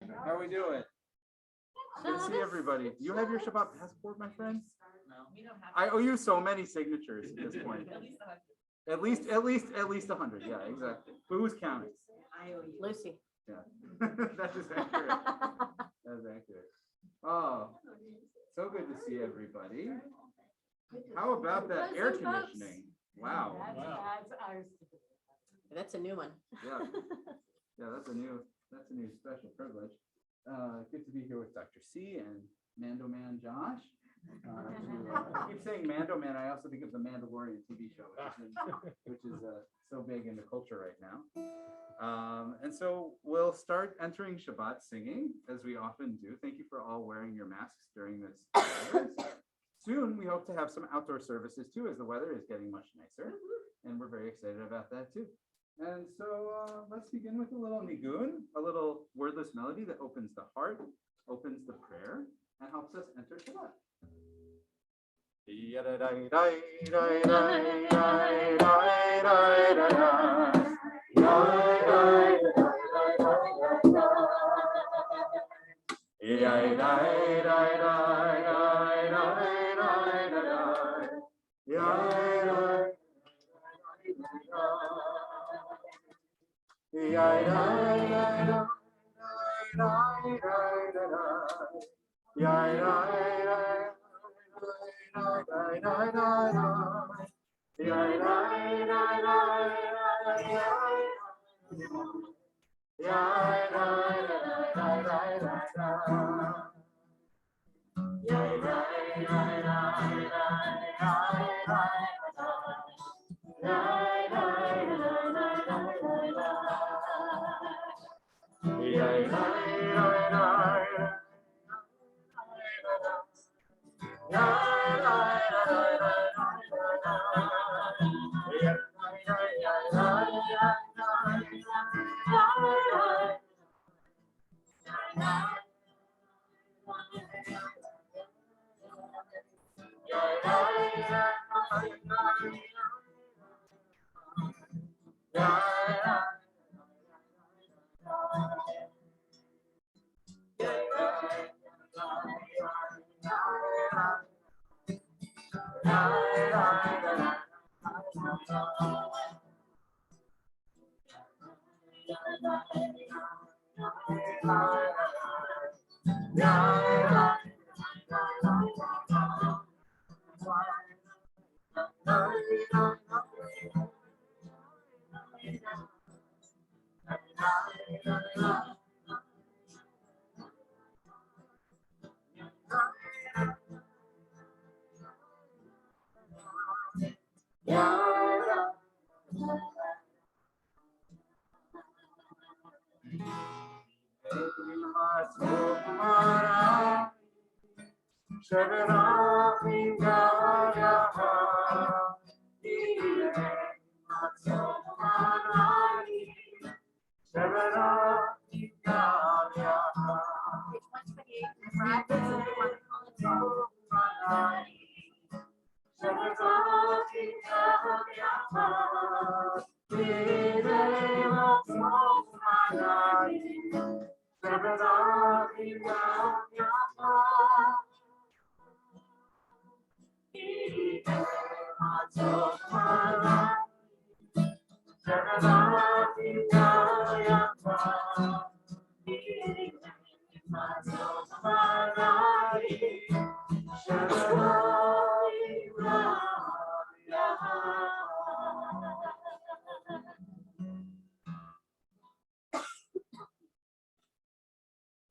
How are we doing? Good to see everybody. Do you have your Shabbat passport, my friend? No, we don't have. I owe you so many signatures at this point. At least 100. At least 100. Yeah, exactly. But who's counting? I owe you. Lucy. Yeah, that is accurate. That is accurate. Oh, so good to see everybody. How about that air conditioning? Wow. That's a new one. Yeah, yeah, that's a new special privilege. Good to be here with Dr. C and Mando Man Josh. I keep saying Mando Man. I also think of the Mandalorian TV show, which is so big in the culture right now. And so we'll start entering Shabbat singing, as we often do. Thank you for all wearing your masks during this virus. Soon, we hope to have some outdoor services too, as the weather is getting much nicer. And we're very excited about that too. And so let's begin with a little nigun, a little wordless melody that opens the heart, opens the prayer, and helps us enter Shabbat.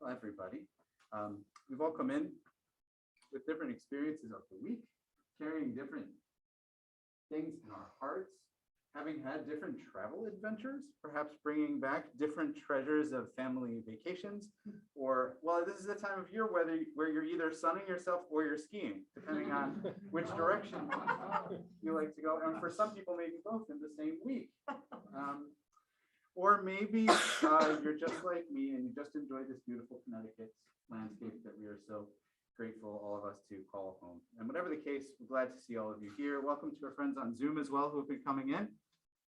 Everybody. We've all come in with different experiences of the week, carrying different things in our hearts, having had different travel adventures, perhaps bringing back different treasures of family vacations, or, well, this is the time of year where you're either sunning yourself or you're skiing, depending on which direction you like to go. And for some people, maybe both in the same week. Or maybe you're just like me and you just enjoyed this beautiful Connecticut landscape that we are so grateful, all of us, to call home. And whatever the case, we're glad to see all of you here. Welcome to our friends on Zoom as well who have been coming in.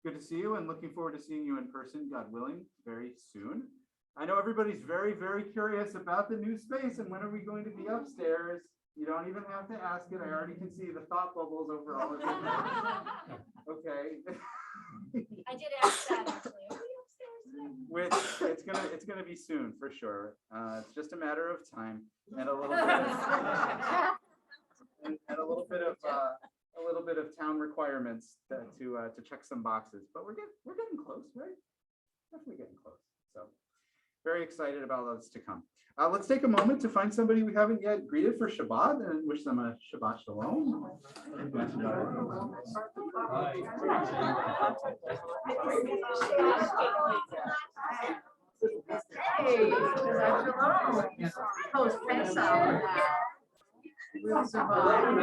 Good to see you and looking forward to seeing you in person, God willing, very soon. I know everybody's very, very curious about the new space and when are we going to be upstairs? You don't even have to ask it. I already can see the thought bubbles over all of it. Okay. I did ask that actually. Are we upstairs? It's gonna be soon for sure. It's just a matter of time and a little bit and a little bit of town requirements to check some boxes. But we're getting close, right? Definitely getting close. So very excited about what's to come. Let's take a moment to find somebody we haven't yet greeted for Shabbat and wish them a Shabbat Shalom. Hey, Shabbat Shalom. We'll survive.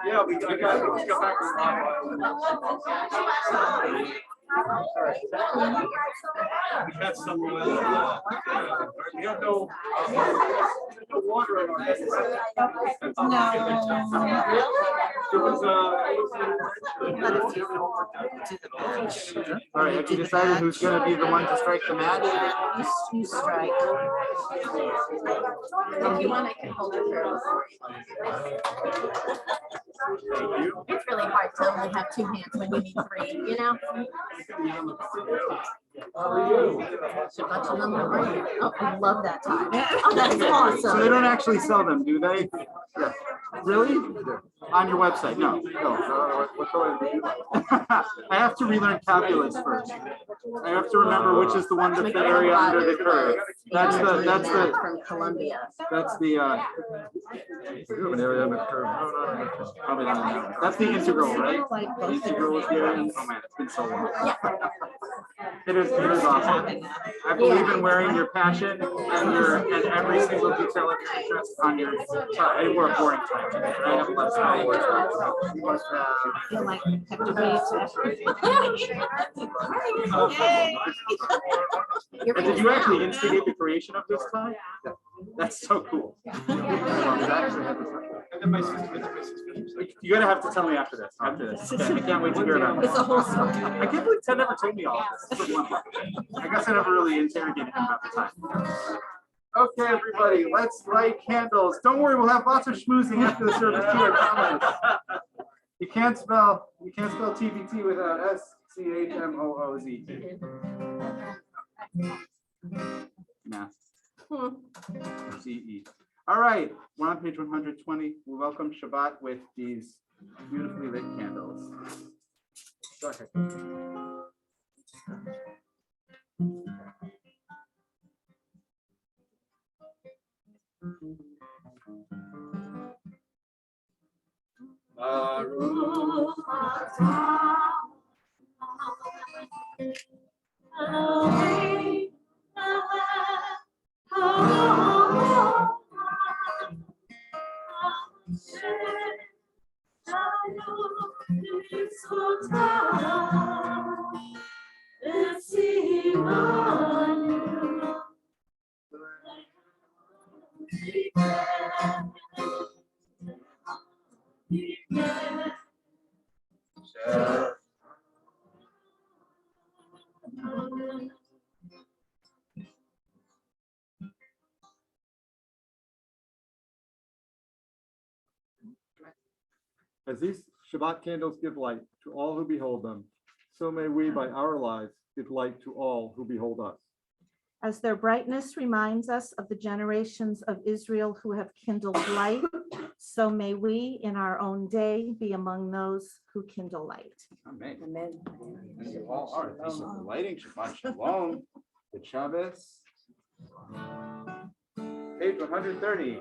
Yeah, we got back to we had some we have no water in our heads. All right, have you decided who's going to be the one to strike the match? You strike. If you want, I can hold it for you. It's really hard to only have two hands when you need three, you know? Shabbat Shalom, how are you? Oh, I love that time. Oh, that is awesome. So they don't actually sell them, do they? Yeah. Really? On your website? No. I have to relearn calculus first. I have to remember which is the one that's the area under the curve. That's from Colombia. That's the an area under the curve. Probably not. That's the integral, right? The integral is the area. Oh man, it's been so long. It is awesome. I believe in wearing your passion and every single detail of your interest on your we're a boring time today, right? I'm less Feel like Hector Waves. Did you actually instigate the creation of this time? Yeah. That's so cool. You're gonna have to tell me after this. Okay, I can't wait to hear about it. It's a whole story. I can't believe Ted never told me all of this. I guess I never really interrogated him about the time. Okay, everybody, let's light candles. Don't worry, we'll have lots of schmoozing after the service too, I promise. You can't spell TBT without SCHMOOZ. Math. CE. All right, we're on page 120. We welcome Shabbat with these beautifully lit candles. Go ahead. As these Shabbat candles give light to all who behold them, so may we by our lives give light to all who behold us. As their brightness reminds us of the generations of Israel who have kindled light, so may we in our own day be among those who kindle light. Amen. Amen. And you all are. Thank you for lighting. Shabbat Shalom. Good Shabbos. Page 130.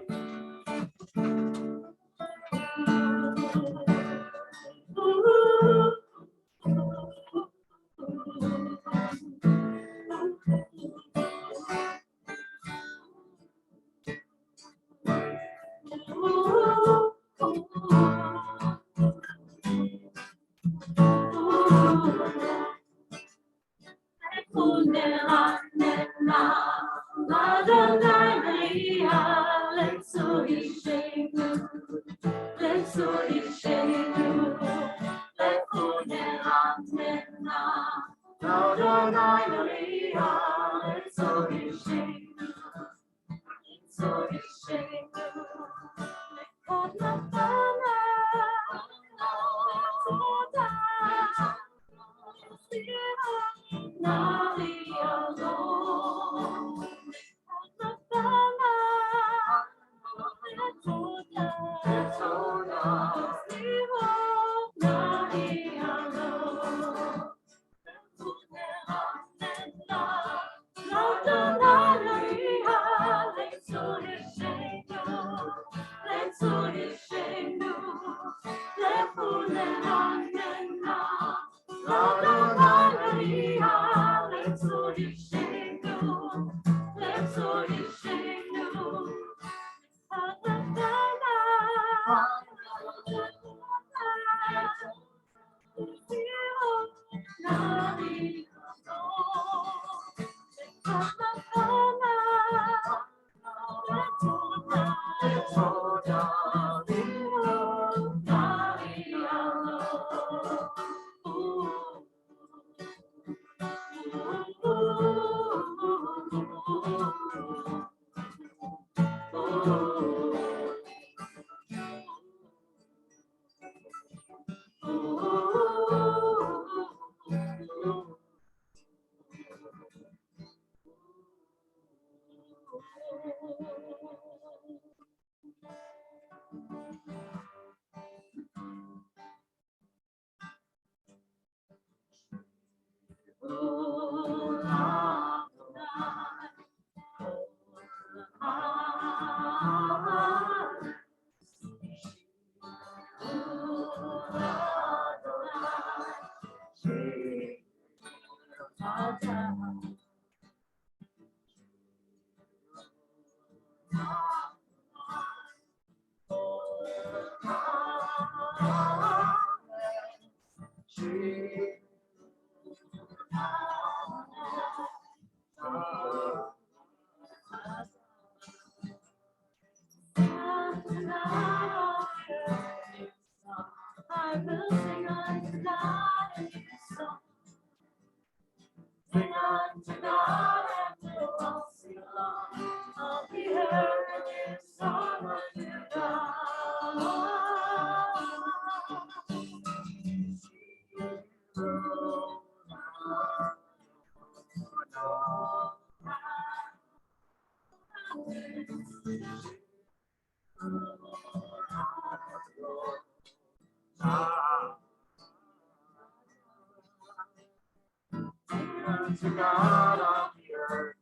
To God on the earth,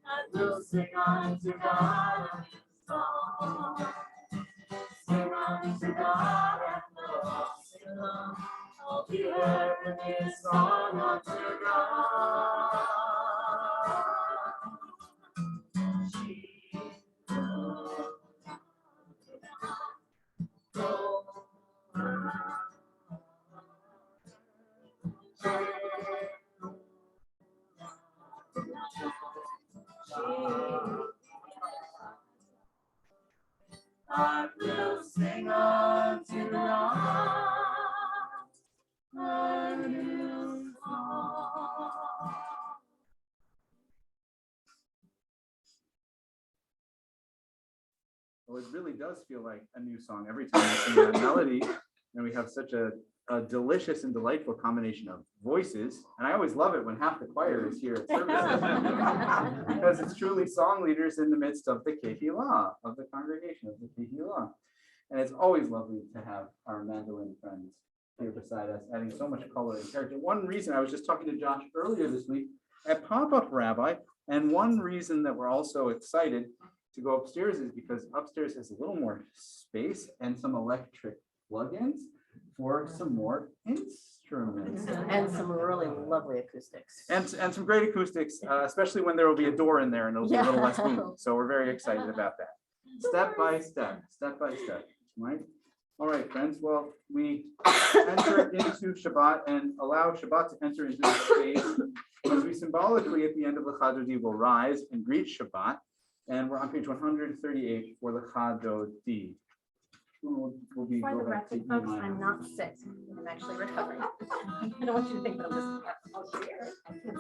I will sing unto God a new song. Sing unto God and the all sing along. All the earth and his song unto God. I will sing unto God a new song. Well, it really does feel like a new song every time we sing that melody, and we have such a delicious and delightful combination of voices. And I always love it when half the choir is here at services because it's truly song leaders in the midst of the Kehillah, of the congregation of the Kehillah. And it's always lovely to have our mandolin friends here beside us, adding so much color and character. One reason I was just talking to Josh earlier this week at Pop-Up Rabbi, and one reason that we're also excited to go upstairs is because upstairs has a little more space and some electric plugins for some more instruments. And some really lovely acoustics. And some great acoustics, especially when there will be a door in there and it'll be a little less boom. So we're very excited about that. Step by step, right? All right, friends. Well, we enter into Shabbat and allow Shabbat to enter into the space as we symbolically at the end of the Chadodi will rise and greet Shabbat. And we're on page 138 for the Chadodi. will be. For go the back to record, E folks, minor. I'm not sick. I'm actually recovering. I don't want you to think that I'm just. Oh, here. I can't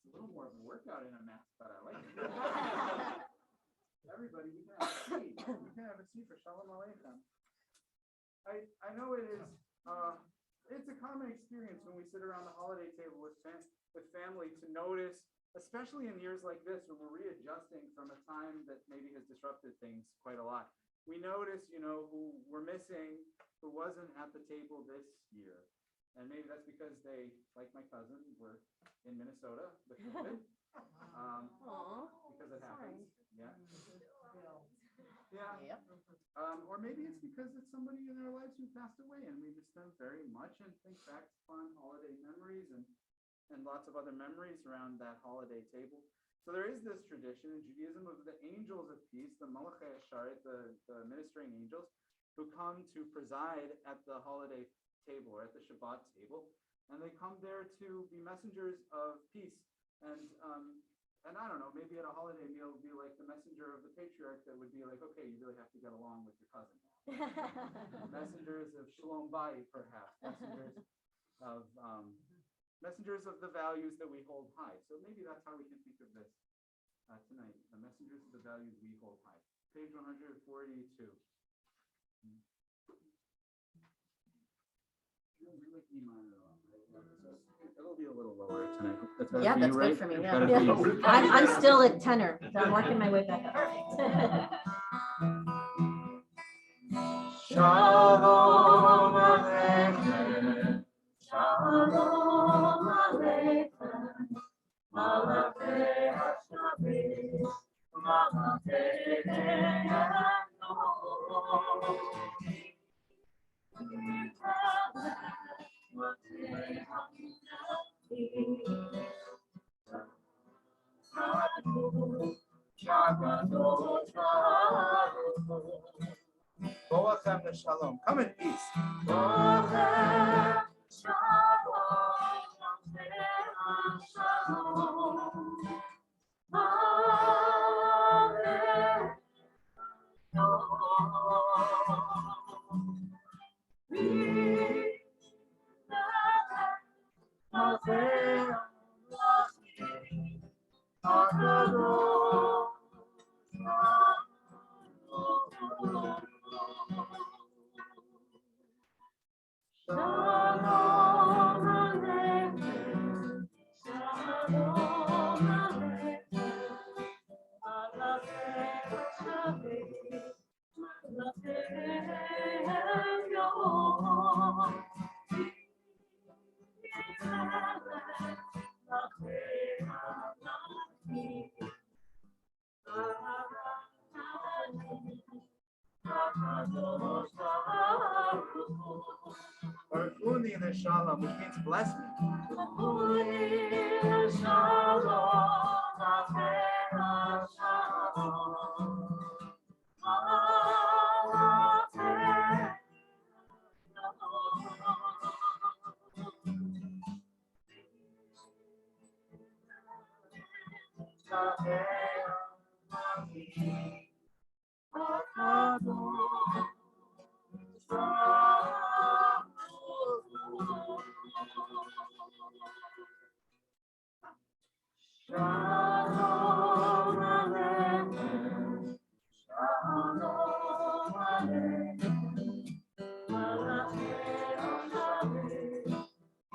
It's a little more of a workout in a mask, but I like it. Everybody, you can have a seat. You can have a seat for Shalom Aleichem. I know it is, it's a common experience when we sit around the holiday table with family to notice, especially in years like this when we're readjusting from a time that maybe has disrupted things quite a lot. We notice, who we're missing, who wasn't at the table this year. And maybe that's because they, like my cousin, were in Minnesota with COVID. Because it happens. Yeah. Yeah. Or maybe it's because it's somebody in our lives who passed away and we miss them very much and think back to fun holiday memories and lots of other memories around that holiday table. So there is this tradition in Judaism of the angels of peace, the Malachei Hasharet, the ministering angels, who come to preside at the holiday table or at the Shabbat table. And they come there to be messengers of peace. And I don't know, maybe at a holiday meal would be like the messenger of the patriarch that would be like, okay, you really have to get along with your cousin. Messengers of Shalom Bayit, perhaps. Messengers of the values that we hold high. So maybe that's how we can think of this tonight. The messengers of the values we hold high. Page 142. It'll be a little lower tonight. Yeah, that's good for me. Better Yeah. for you. I'm still at tenor, so I'm working my way back up. Shalom Aleichem, Shalom Aleichem, Malachei Hashabbat, Malachei Boachem Shalom. Come in peace. Barkuni Shalom, which means bless me. Shalom Aleichem, Shalom Aleichem, Malachei Hashabbat,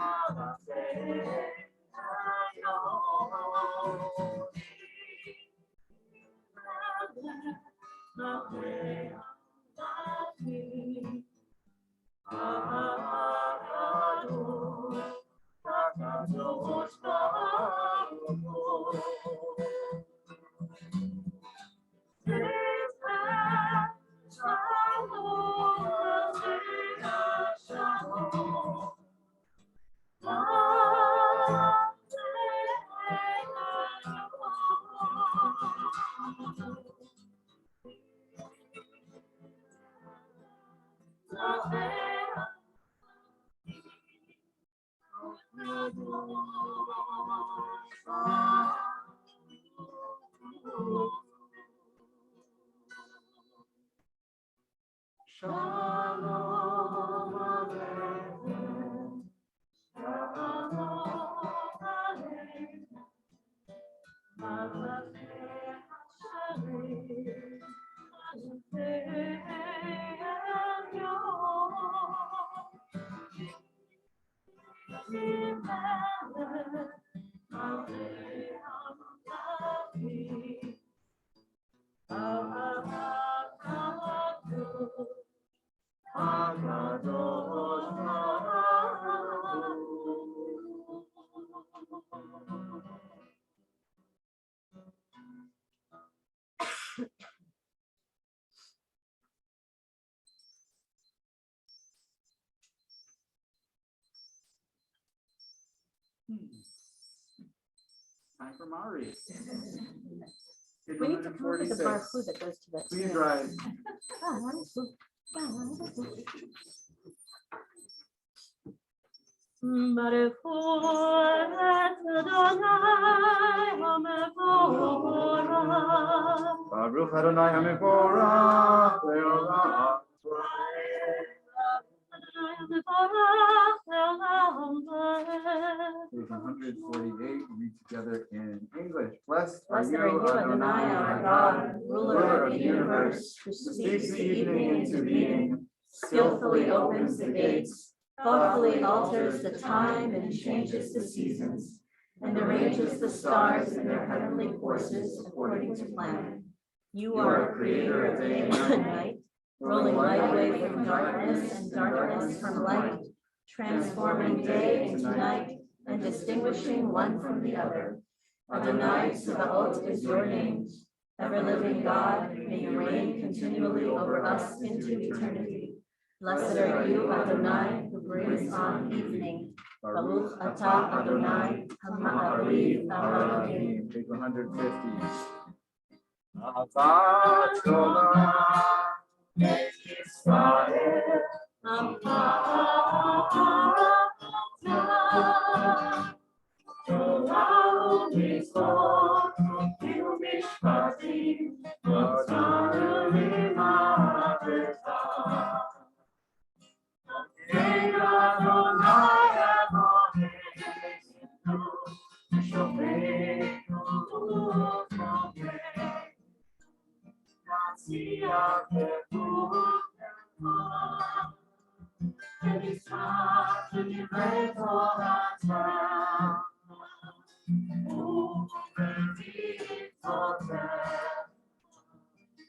Malachei Elyon. for Mari. We need to come up with a bar of food that goes to that. Please rise. Baruch Adonai HaMevorach Leolam. Page 148, read together in English. Blessed are Blessed you, are you, Adonai, our God, ruler of the universe, who speaks the evening into being, skillfully opens the gates, thoughtfully alters the time and changes the seasons, and arranges the stars in their heavenly courses according to plan. You are a creator of day and night, rolling light away from darkness and darkness from light, transforming day into night and distinguishing one from the other. Adonai Tzebaot is your name. Ever-living God, may you reign continually over us into eternity. Blessed are you, Adonai, who brings on evening. Baruch atah Adonai, Ha'ma'ariv Elohim. Page 150. Avat Torah, Israel, Torah u'mitzvot, u'mishpatim, notanu li'ma'atecha. Adonai Eloheinu, Shomeinu u'Rofeinu, Natzliach b'Kol ונשמח לדברי תורתך, ובמצוותיך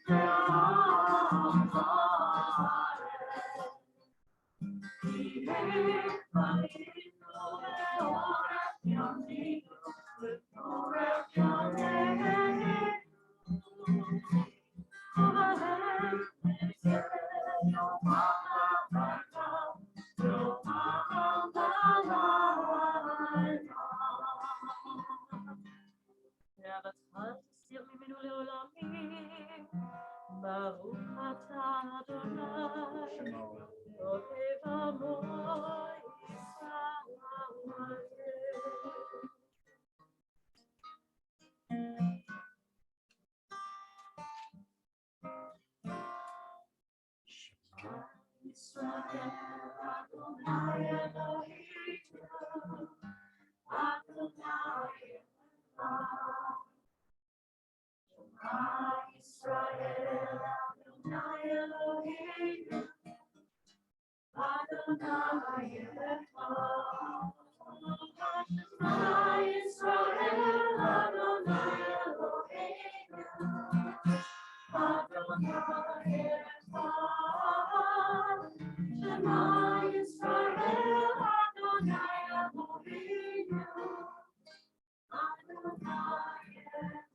לעם הארץ. כי הם פנינו לאורך ימינו, לאורך ימינו, ובהם נצא יומם הביתה. Baruch atah Adonai, Ohev amo Israel, Adonai Eloheinu, Adonai Echad. Shema Israel, Adonai Eloheinu, Adonai Echad. Shema Israel, Adonai Eloheinu, Adonai Echad.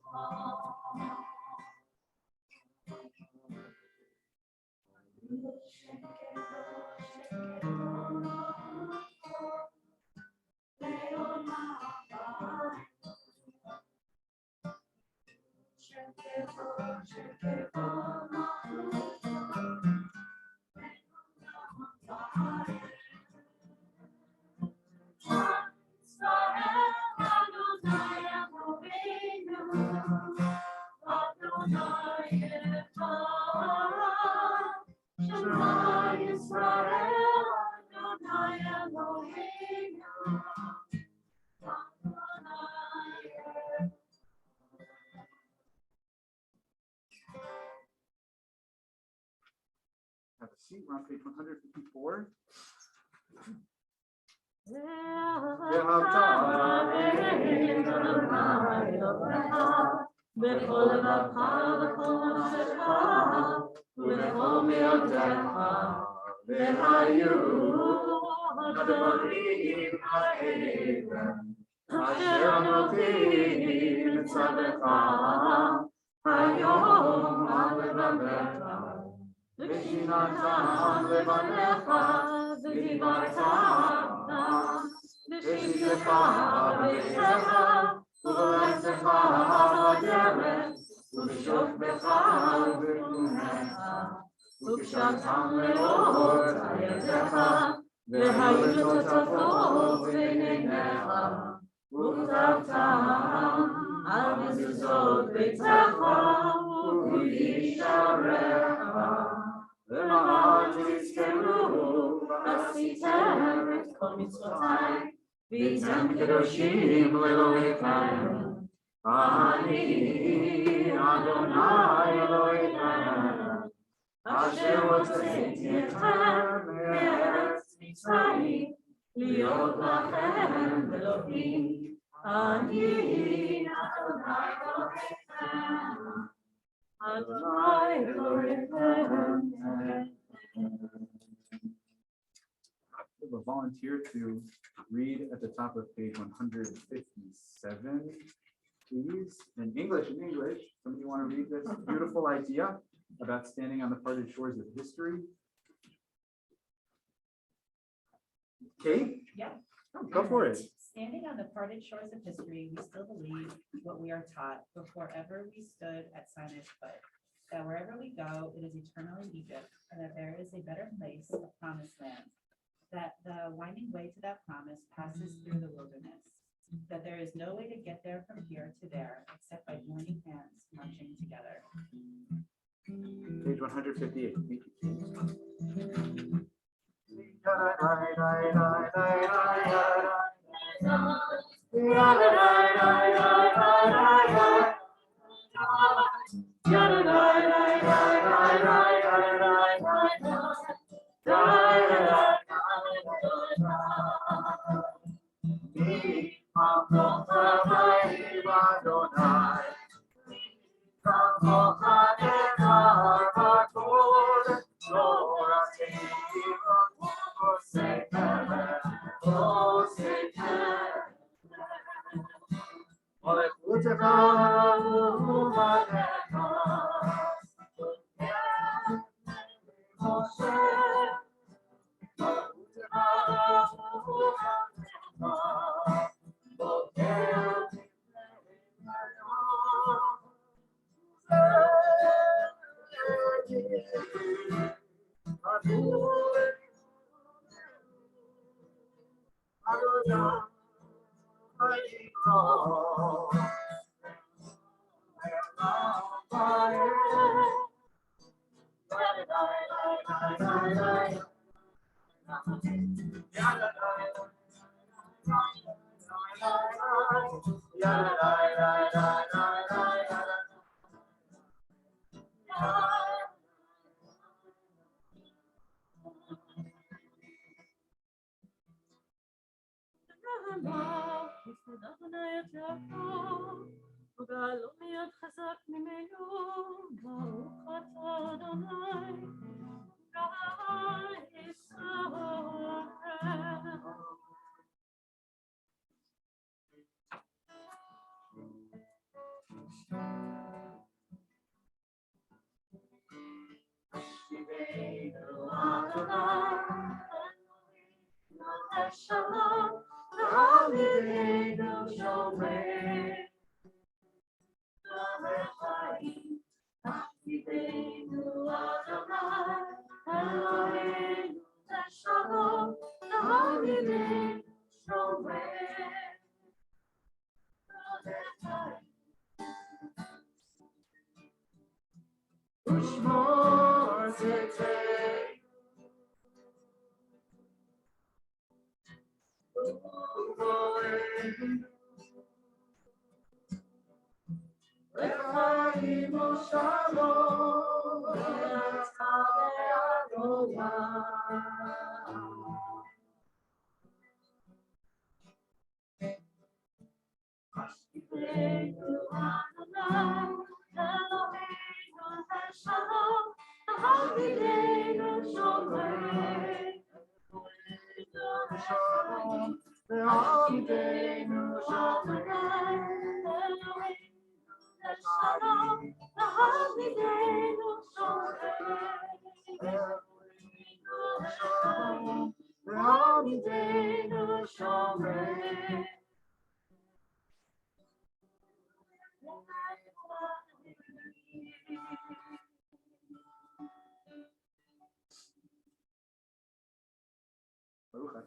Shema Yisrael, Adonai Eloheinu, Adonai Have a seat. We're on page 154. בכל לבבך ובכל נפשך ובכל מאודך והיו הדברים האלה אשר אנוכי מצווך היום על לבבך ושינתם לבניך ודיברת ושבתך וביתך ובלכתך בדרך, ובשוכבך ובקומך, וכשאתה מאוד על ידך, והיו שותפות בין עיניך, וכתבתם על מזוזות ביתך ובשעריך. למען תזכרו ועשיתם את כל מצוותיי, והייתם קדושים לאלוהיכם. אני אדוני אלוהיכם, אשר הוצאתי אתכם מארץ מצרים, להיות לכם אלוהים. אני אדוני אלוהיכם, אדוני אלוהיכם. We have a volunteer to read at the top of page 157, please, in English. Somebody want to read this beautiful idea about standing on the parted shores of history? Kate? Yeah. Go for it. Standing on the parted shores of history, we still believe what we are taught before ever we stood at Sinai's foot, that wherever we go, it is eternally Egypt, and that there is a better place, a promised land, that the winding way to that promise passes through the wilderness, that there is no way to get there from here to there except by joining hands, marching together. Page 158. Thank you.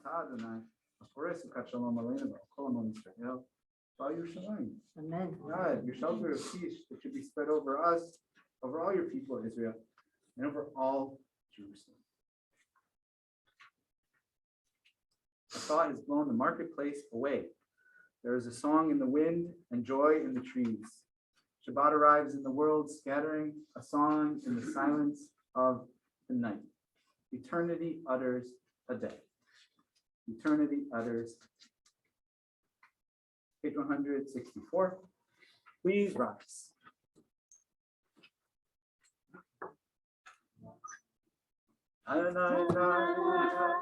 אתה Adonai, הפורס וכת שלום עלינו ועל כל עמו ישראל, ועל ירושלים. Amen. God, your shelter of peace that should be spread over us, over all your people, Israel, and over all Jerusalem. The thought has blown the marketplace away. There is a song in the wind and joy in the trees. Shabbat arrives in the world, scattering a song in the silence of the night. Eternity utters a day. Eternity utters. Page 164. Please rise. Adonai, Adonai.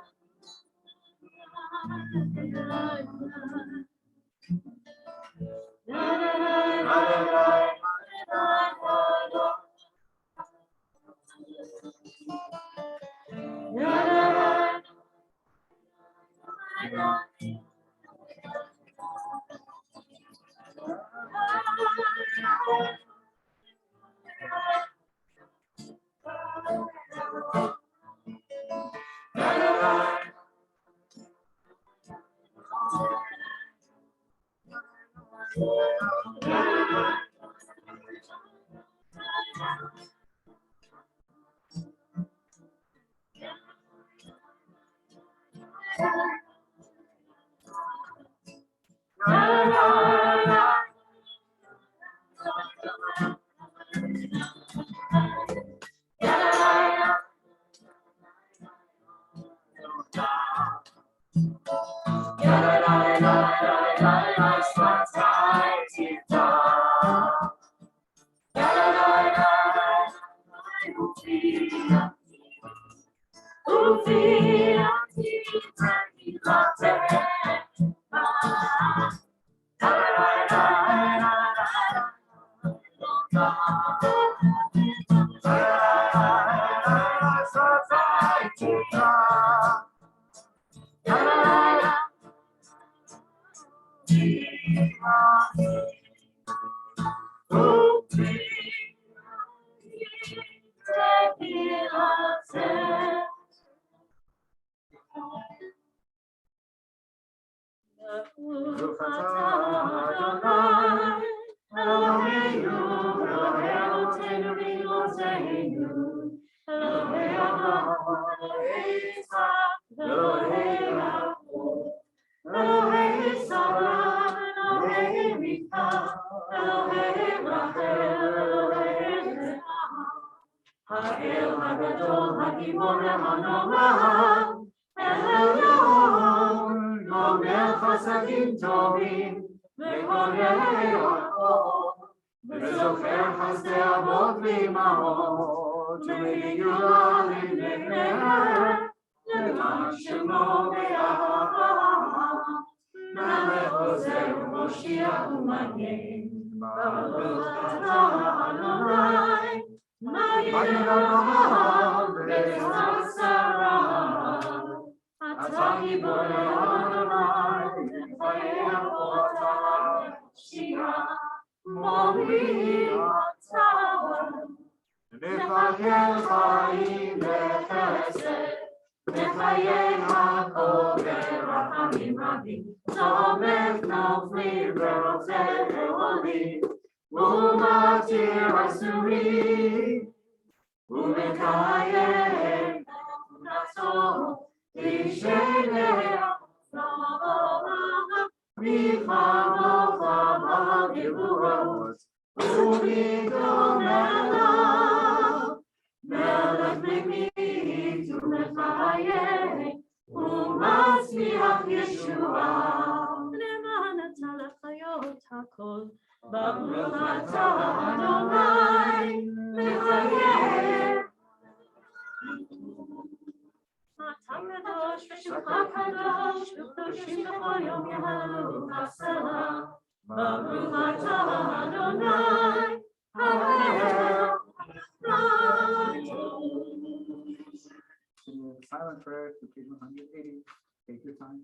Silent prayer to page 180. Take your time.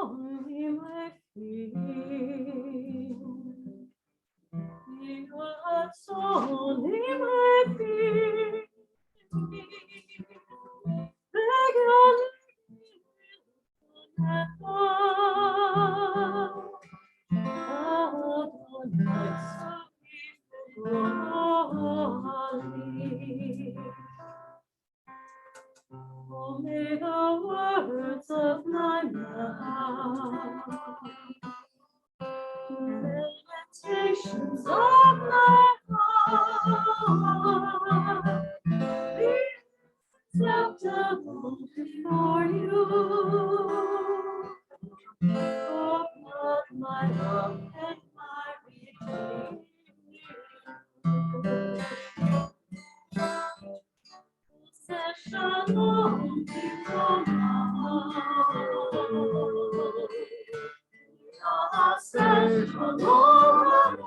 only my feet. What's only my feet. Beg on Oh, may the words of my mouth, meditations of my heart, be acceptable before you. Oh, not my love and my redeemer. Say shalom before now. Say shalom.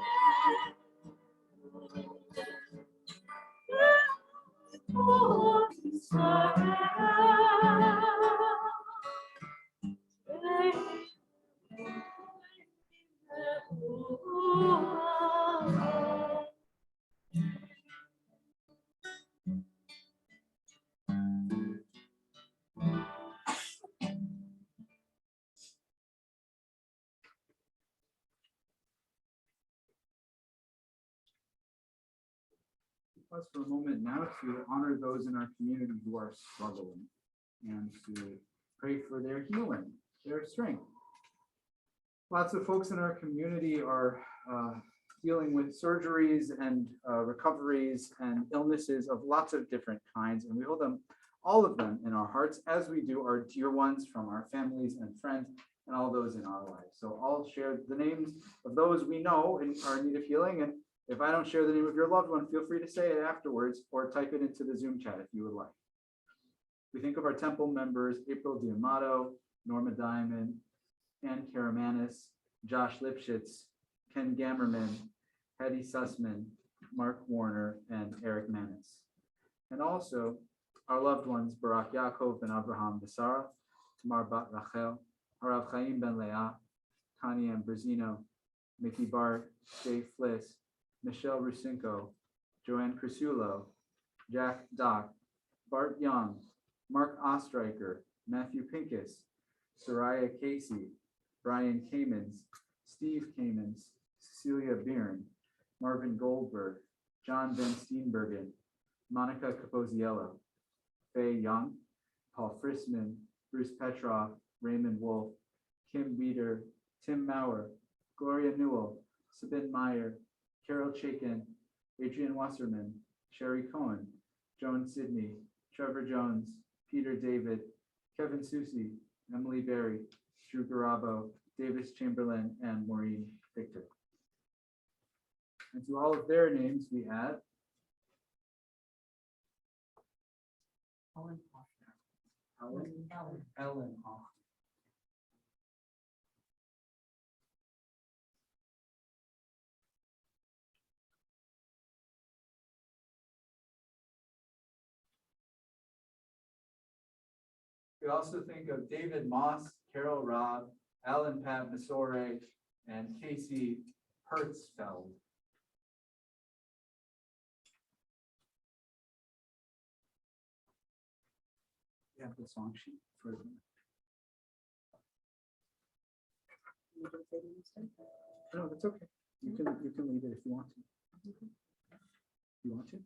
Before Israel. Pause for a moment now to honor those in our community who are struggling and to pray for their healing, their strength. Lots of folks in our community are dealing with surgeries and recoveries and illnesses of lots of different kinds, and we hold them, all of them, in our hearts, as we do our dear ones from our families and friends and all those in our lives. So I'll share the names of those we know and are in need of healing, and if I don't share the name of your loved one, feel free to say it afterwards or type it into the Zoom chat if you would like. We think of our temple members, April D'Amato, Norma Diamond, Ann Karamanis, Josh Lipschitz, Ken Gammerman, Hetty Sussman, Mark Warner, and Eric Manis. And also our loved ones, Barak Yaakov ben Abraham Besara, Tamar Bat Rachel, Harav Chaim ben Leah, Connie Ambrosino, Mickey Bart, Dave Fliss, Michelle Rusinko, Joanne Crisulo, Jack Dock, Bart Young, Mark Ostreicher, Matthew Pincus, Soraya Casey, Brian Kamens, Steve Kamens, Cecilia Byrne, Marvin Goldberg, John Van Steenbergen, Monica Capoziello, Faye Young, Paul Frisman, Bruce Petroff, Raymond Wolf, Kim Weeder, Tim Maurer, Gloria Newell, Sabine Meyer, Carol Chaikin, Adrian Wasserman, Sherry Cohen, Joan Sidney, Trevor Jones, Peter David, Kevin Susi, Emily Berry, Drew Garabo, Davis Chamberlain, and Maureen Victor. And to all of their names, we add Ellen Hoffner. Ellen Hoffner. We also think of David Moss, Carol Robb, Alan Pat Masore, and Casey Hertzfeld. You have the song sheet for them. No, that's okay. You can leave it if you want to. You want to?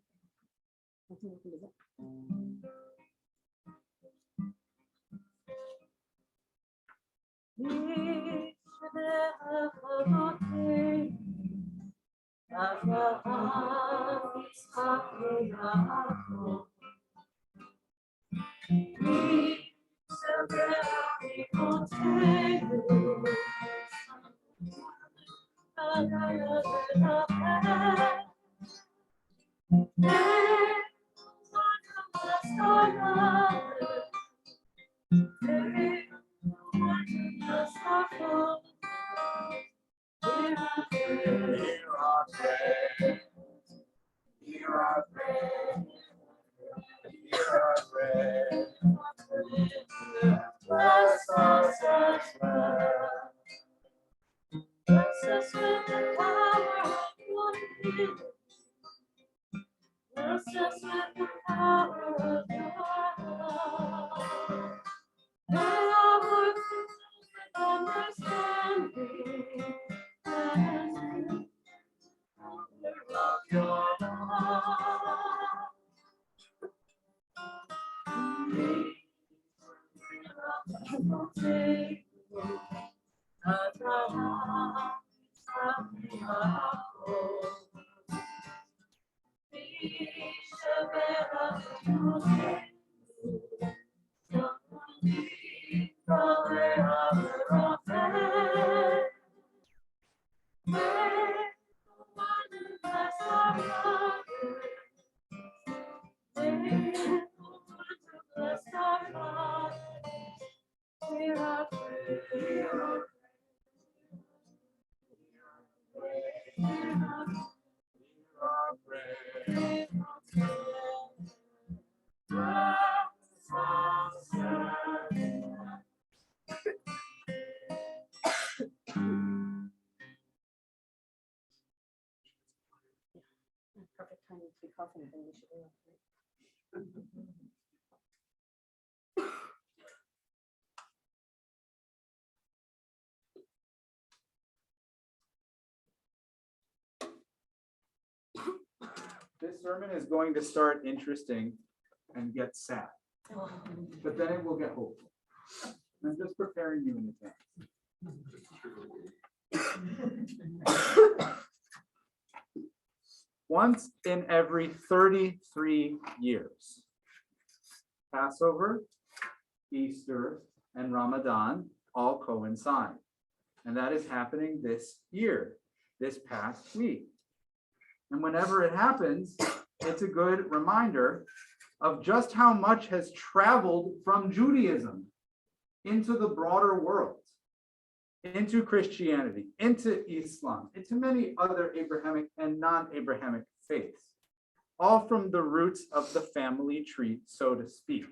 Bless us as well. Perfect timing to be coughing, then we should. This sermon is going to start interesting and get sad, but then it will get hopeful. I'm just preparing you in advance. Once in every 33 years, Passover, Easter, and Ramadan all coincide. And that is happening this year, this past week. And whenever it happens, it's a good reminder of just how much has traveled from Judaism into the broader world, into Christianity, into Islam, into many other Abrahamic and non-Abrahamic faiths, all from the roots of the family tree, so to speak.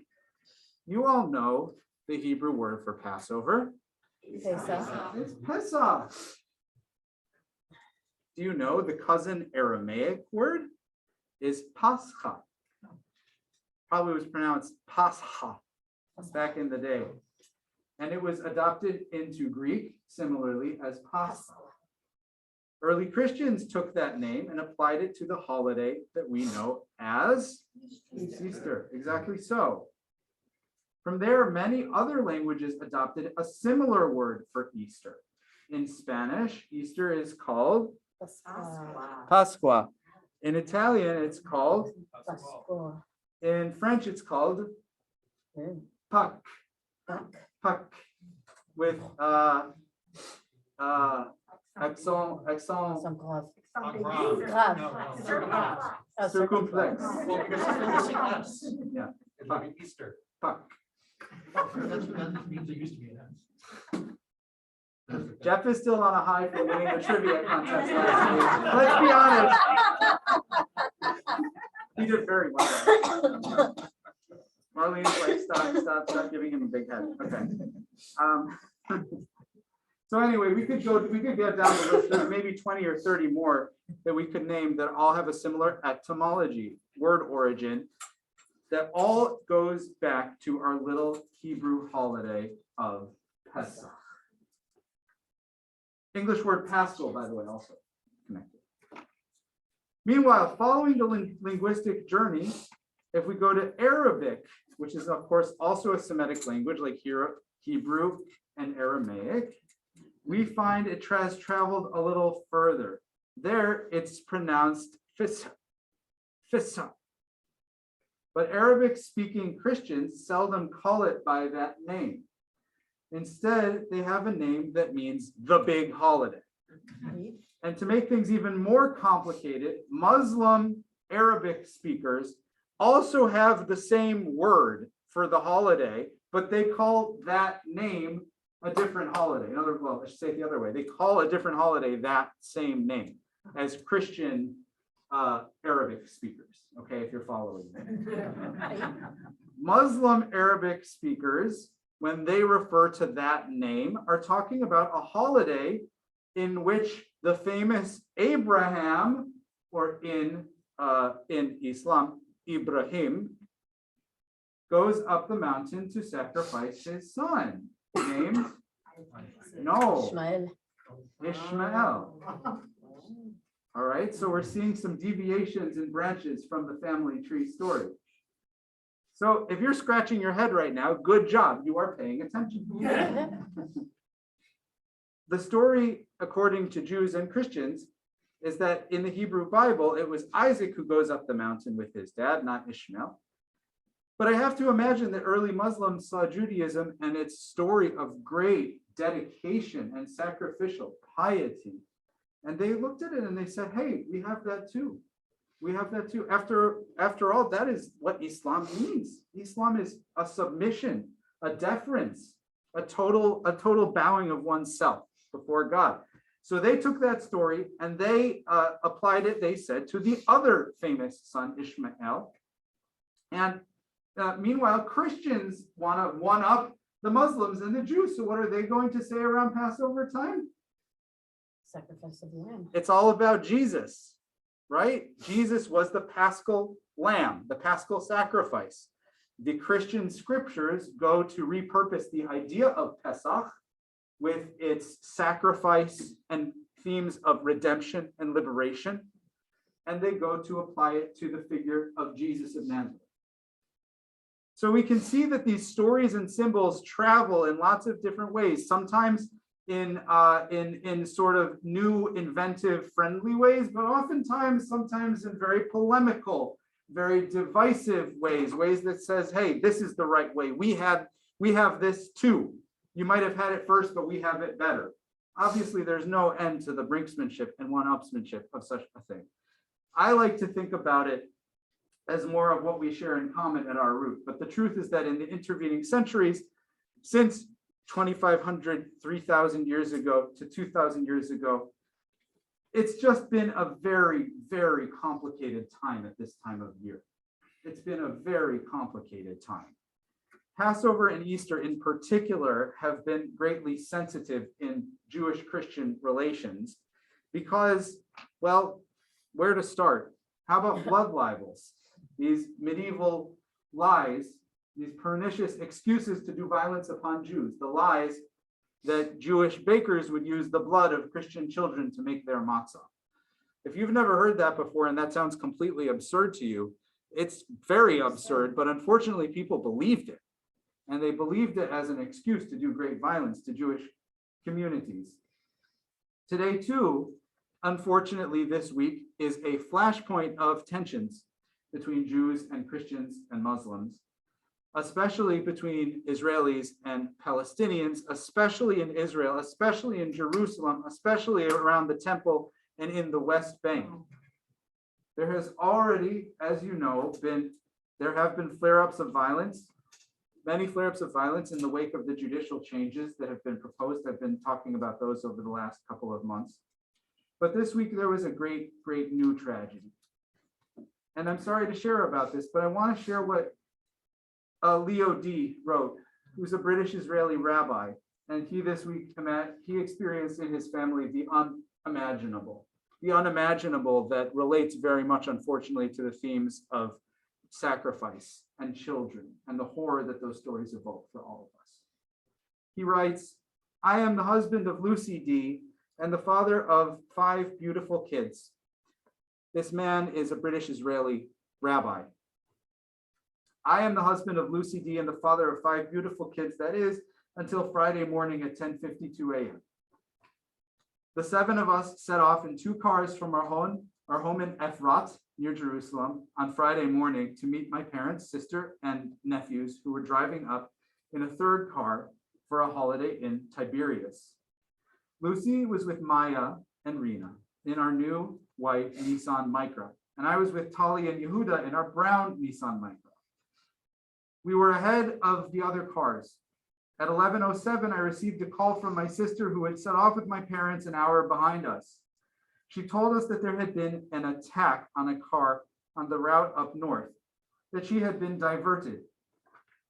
You all know the Hebrew word for Passover. Pesach. It's Pesach. Do you know the cousin Aramaic word is Pascha? Probably was pronounced Pascha back in the day. And it was adopted into Greek similarly as Pascha. Early Christians took that name and applied it to the holiday that we know as Easter. Exactly so. From there, many other languages adopted a similar word for Easter. In Spanish, Easter is called Pascua. In Italian, it's called Pascua. In French, it's called Pâques. Pâques. With accent Some grave. circumflex. Yeah. It's like Easter. Pâques. That means there used to be an S. Jeff is still on a high for winning the trivia contest last week. Let's be honest. He did very well. Marlene's like, stop giving him a big head. Okay. So anyway, we could get down the list. There's maybe 20 or 30 more that we could name that all have a similar etymology, word origin, that all goes back to our little Hebrew holiday of Pesach. English word Paschal, by the way, also connected. Meanwhile, following the linguistic journey, if we go to Arabic, which is of course also a Semitic language like Hebrew and Aramaic, we find it has traveled a little further. There, it's pronounced Fissa. But Arabic-speaking Christians seldom call it by that name. Instead, they have a name that means the big holiday. And to make things even more complicated, Muslim Arabic speakers also have the same word for the holiday, but they call that name a different holiday. In other words, well, I should say it the other way. They call a different holiday that same name as Christian Arabic speakers, okay, if you're following me. Muslim Arabic speakers, when they refer to that name, are talking about a holiday in which the famous Abraham, or in Islam, Ibrahim, goes up the mountain to sacrifice his son, named Ishmael. All right, so we're seeing some deviations and branches from the family tree story. So if you're scratching your head right now, good job, you are paying attention. The story, according to Jews and Christians, is that in the Hebrew Bible, it was Isaac who goes up the mountain with his dad, not Ishmael. But I have to imagine that early Muslims saw Judaism and its story of great dedication and sacrificial piety. And they looked at it and they said, hey, we have that too. We have that too. After all, that is what Islam means. Islam is a submission, a deference, a total bowing of oneself before God. So they took that story and they applied it, they said, to the other famous son, Ishmael. And meanwhile, Christians want to one up the Muslims and the Jews. So what are they going to say around Passover time? Sacrifice of the lamb. It's all about Jesus, right? Jesus was the Paschal lamb, the Paschal sacrifice. The Christian scriptures go to repurpose the idea of Pesach with its sacrifice and themes of redemption and liberation. And they go to apply it to the figure of Jesus of Nazareth. So we can see that these stories and symbols travel in lots of different ways, sometimes in sort of new, inventive, friendly ways, but oftentimes, sometimes in very polemical, very divisive ways that says, hey, this is the right way. We have this too. You might have had it first, but we have it better. Obviously, there's no end to the brinksmanship and one-upsmanship of such a thing. I like to think about it as more of what we share in common at our root. But the truth is that in the intervening centuries, since 2,500, 3,000 years ago to 2,000 years ago, it's just been a very, very complicated time at this time of year. It's been a very complicated time. Passover and Easter in particular have been greatly sensitive in Jewish-Christian relations because, well, where to start? How about blood libels? These medieval lies, these pernicious excuses to do violence upon Jews, the lies that Jewish bakers would use the blood of Christian children to make their matzah. If you've never heard that before and that sounds completely absurd to you, it's very absurd, but unfortunately people believed it. And they believed it as an excuse to do great violence to Jewish communities. Today too, unfortunately this week, is a flashpoint of tensions between Jews and Christians and Muslims, especially between Israelis and Palestinians, especially in Israel, especially in Jerusalem, especially around the temple and in the West Bank. There has already, as you know, there have been flare-ups of violence, many flare-ups of violence in the wake of the judicial changes that have been proposed. I've been talking about those over the last couple of months. But this week there was a great new tragedy. And I'm sorry to share about this, but I want to share what Leo D. wrote, who's a British Israeli rabbi. And he this week, he experienced in his family the unimaginable that relates very much, unfortunately, to the themes of sacrifice and children and the horror that those stories evoke for all of us. He writes, I am the husband of Lucy D. and the father of 5 beautiful kids. This man is a British Israeli rabbi. I am the husband of Lucy D. and the father of 5 beautiful kids, that is, until Friday morning at 10:52 a.m. The 7 of us set off in 2 cars from our home in Efrat, near Jerusalem, on Friday morning to meet my parents, sister, and nephews who were driving up in a 3rd car for a holiday in Tiberias. Lucy was with Maya and Rena in our new white Nissan Micra, and I was with Tali and Yehuda in our brown Nissan Micra. We were ahead of the other cars. At 11:07, I received a call from my sister who had set off with my parents an hour behind us. She told us that there had been an attack on a car on the route up north, that she had been diverted.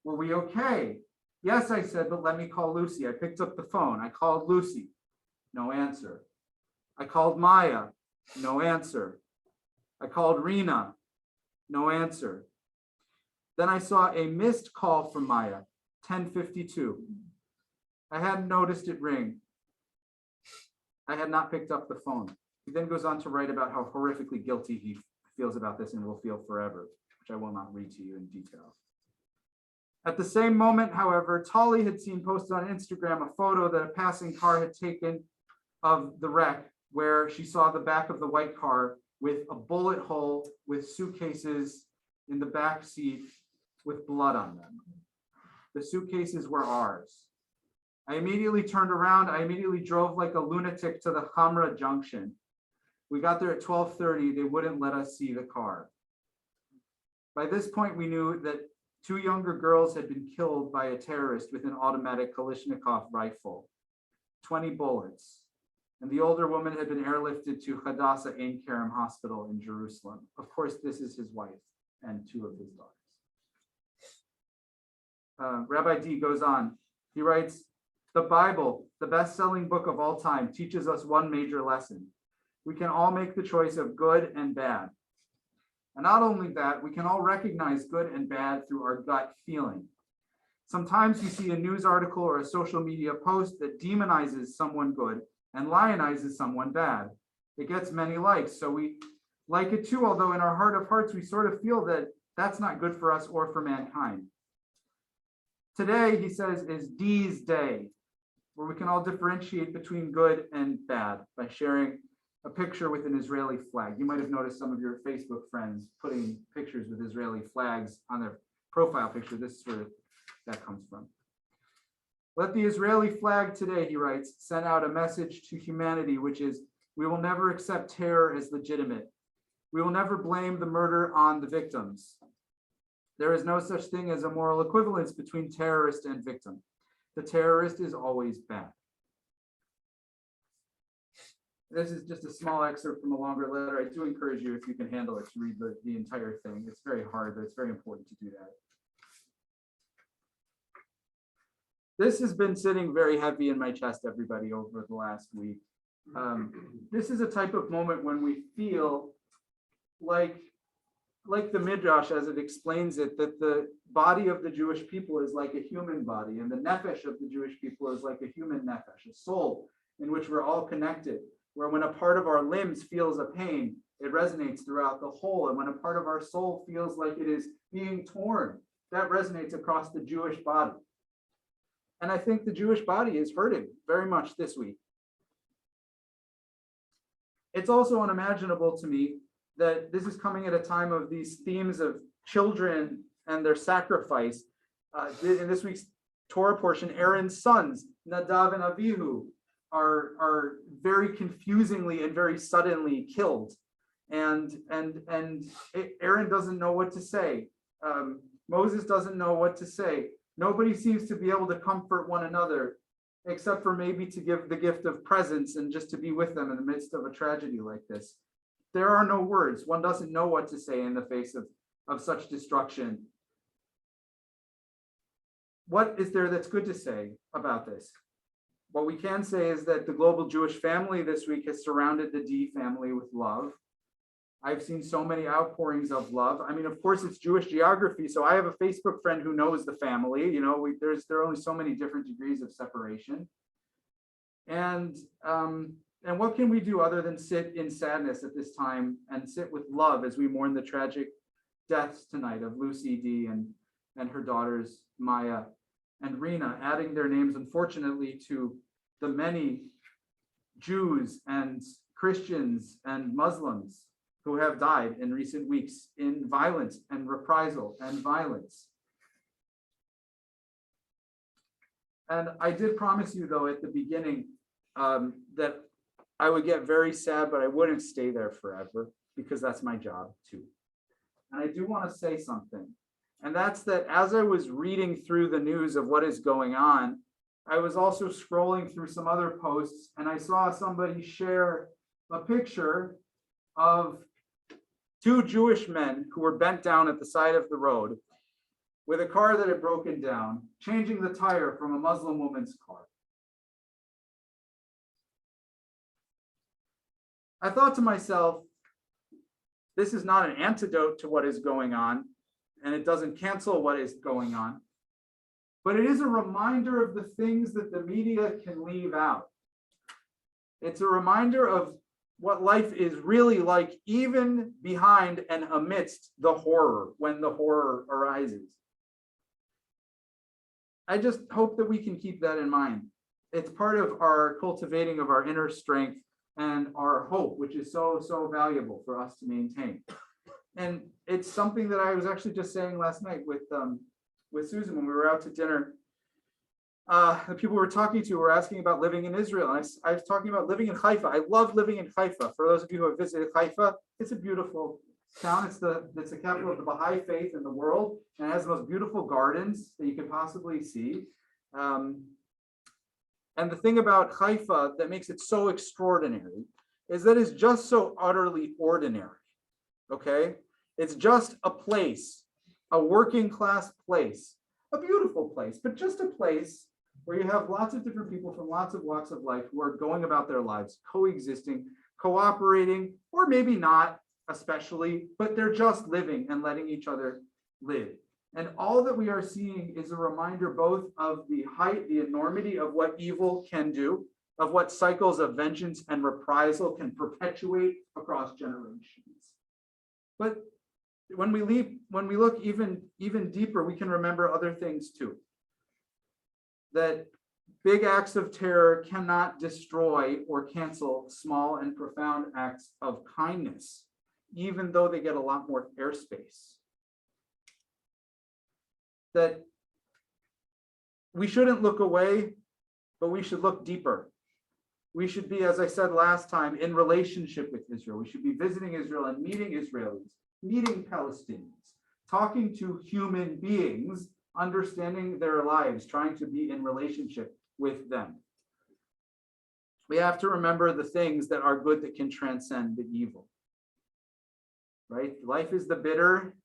Were we okay? Yes, I said, but let me call Lucy. I picked up the phone. I called Lucy. No answer. I called Maya. No answer. I called Rena. No answer. Then I saw a missed call from Maya, 10:52. I hadn't noticed it ring. I had not picked up the phone. He then goes on to write about how horrifically guilty he feels about this and will feel forever, which I will not read to you in detail. At the same moment, however, Tolly had seen posted on Instagram a photo that a passing car had taken of the wreck, where she saw the back of the white car with a bullet hole with suitcases in the back seat with blood on them. The suitcases were ours. I immediately turned around. I immediately drove like a lunatic to the Hamra junction. We got there at 12:30. They wouldn't let us see the car. By this point, we knew that 2 younger girls had been killed by a terrorist with an automatic Kalashnikov rifle, 20 bullets, and the older woman had been airlifted to Hadassah Ein Kerem Hospital in Jerusalem. Of course, this is his wife and 2 of his daughters. Rabbi D goes on. He writes, "The Bible, the best-selling book of all time, teaches us one major lesson. We can all make the choice of good and bad. And not only that, we can all recognize good and bad through our gut feeling. Sometimes you see a news article or a social media post that demonizes someone good and lionizes someone bad. It gets many likes, so we like it too, although in our heart of hearts, we sort of feel that that's not good for us or for mankind. Today," he says, "is D's day, where we can all differentiate between good and bad by sharing a picture with an Israeli flag." You might have noticed some of your Facebook friends putting pictures with Israeli flags on their profile picture. This is where that comes from. "Let the Israeli flag today," he writes, "send out a message to humanity, which is, we will never accept terror as legitimate. We will never blame the murder on the victims. There is no such thing as a moral equivalence between terrorist and victim. The terrorist is always bad." This is just a small excerpt from a longer letter. I do encourage you, if you can handle it, to read the entire thing. It's very hard, but it's very important to do that. This has been sitting very heavy in my chest, everybody, over the last week. This is a type of moment when we feel like the Midrash, as it explains it, that the body of the Jewish people is like a human body, and the nefesh of the Jewish people is like a human nefesh, a soul in which we're all connected, where when a part of our limbs feels a pain, it resonates throughout the whole. And when a part of our soul feels like it is being torn, that resonates across the Jewish body. And I think the Jewish body is hurting very much this week. It's also unimaginable to me that this is coming at a time of these themes of children and their sacrifice. In this week's Torah portion, Aaron's sons, Nadav and Avihu, are very confusingly and very suddenly killed. And Aaron doesn't know what to say. Moses doesn't know what to say. Nobody seems to be able to comfort one another, except for maybe to give the gift of presence and just to be with them in the midst of a tragedy like this. There are no words. One doesn't know what to say in the face of such destruction. What is there that's good to say about this? What we can say is that the global Jewish family this week has surrounded the D family with love. I've seen so many outpourings of love. I mean, of course, it's Jewish geography. So I have a Facebook friend who knows the family. You know, there are only so many different degrees of separation. And what can we do other than sit in sadness at this time and sit with love as we mourn the tragic deaths tonight of Lucy D and her daughters, Maya and Rena, adding their names, unfortunately, to the many Jews and Christians and Muslims who have died in recent weeks in violence and reprisal and violence. And I did promise you, though, at the beginning that I would get very sad, but I wouldn't stay there forever, because that's my job too. And I do want to say something. And that's that as I was reading through the news of what is going on, I was also scrolling through some other posts, and I saw somebody share a picture of 2 Jewish men who were bent down at the side of the road with a car that had broken down, changing the tire from a Muslim woman's car. I thought to myself, this is not an antidote to what is going on, and it doesn't cancel what is going on, but it is a reminder of the things that the media can leave out. It's a reminder of what life is really like, even behind and amidst the horror, when the horror arises. I just hope that we can keep that in mind. It's part of our cultivating of our inner strength and our hope, which is so, so valuable for us to maintain. And it's something that I was actually just saying last night with Susan when we were out to dinner. The people we were talking to were asking about living in Israel. And I was talking about living in Haifa. I love living in Haifa. For those of you who have visited Haifa, it's a beautiful town. It's the capital of the Baha'i faith in the world, and it has the most beautiful gardens that you could possibly see. And the thing about Haifa that makes it so extraordinary is that it's just so utterly ordinary. Okay, it's just a place, a working class place, a beautiful place, but just a place where you have lots of different people from lots of walks of life who are going about their lives, coexisting, cooperating, or maybe not especially, but they're just living and letting each other live. And all that we are seeing is a reminder both of the height, the enormity of what evil can do, of what cycles of vengeance and reprisal can perpetuate across generations. But when we look even deeper, we can remember other things too. That big acts of terror cannot destroy or cancel small and profound acts of kindness, even though they get a lot more airspace. That we shouldn't look away, but we should look deeper. We should be, as I said last time, in relationship with Israel. We should be visiting Israel and meeting Israelis, meeting Palestinians, talking to human beings, understanding their lives, trying to be in relationship with them. We have to remember the things that are good that can transcend the evil. Right? Life is the bitter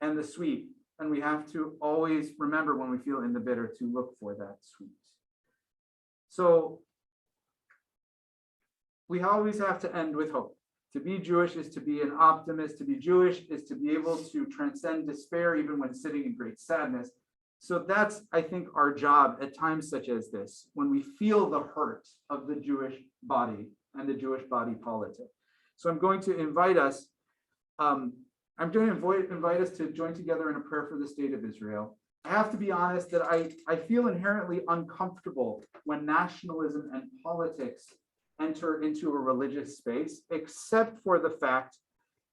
and the sweet. And we have to always remember when we feel in the bitter to look for that sweet. So we always have to end with hope. To be Jewish is to be an optimist. To be Jewish is to be able to transcend despair even when sitting in great sadness. So that's, I think, our job at times such as this, when we feel the hurt of the Jewish body and the Jewish body politic. So I'm going to invite us invite us to join together in a prayer for the state of Israel. I have to be honest that I feel inherently uncomfortable when nationalism and politics enter into a religious space, except for the fact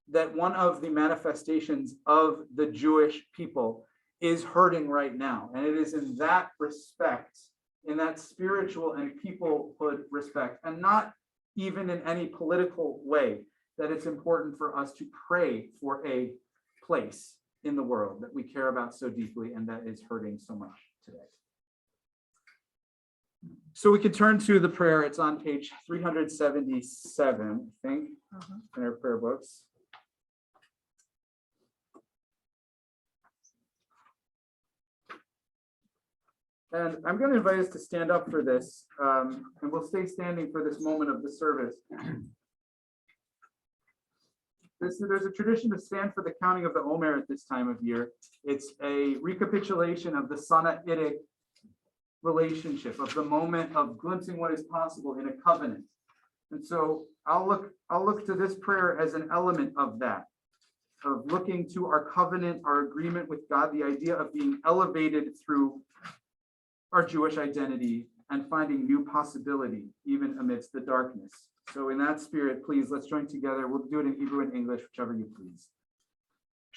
that one of the manifestations of the Jewish people is hurting right now. And it is in that respect, in that spiritual and peoplehood respect, and not even in any political way, that it's important for us to pray for a place in the world that we care about so deeply and that is hurting so much today. So we can turn to the prayer. It's on page 377, I think, in our prayer books. And I'm going to invite us to stand up for this, and we'll stay standing for this moment of the service. There's a tradition to stand for the counting of the Omer at this time of year. It's a recapitulation of the Sinaitic relationship, of the moment of glimpsing what is possible in a covenant. And so I'll look to this prayer as an element of that, of looking to our covenant, our agreement with God, the idea of being elevated through our Jewish identity and finding new possibility even amidst the darkness. So in that spirit, please, let's join together. We'll do it in Hebrew and English, whichever you please.